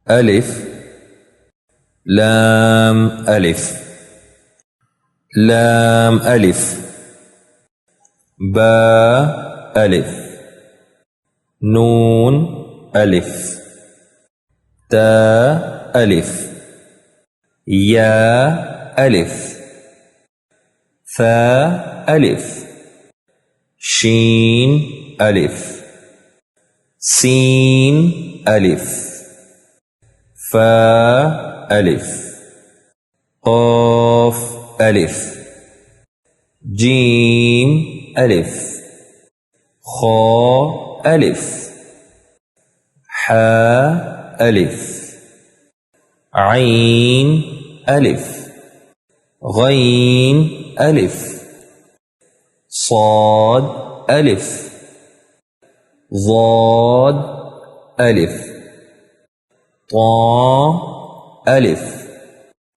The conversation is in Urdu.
ألف لام ألف لام ألف با ألف نون ألف تا ألف يا ألف ثا ألف شين ألف سين ألف فا ألف قاف ألف جيم ألف خا ألف حا ألف عين ألف غين ألف صاد ألف ضاد ألف طا ألف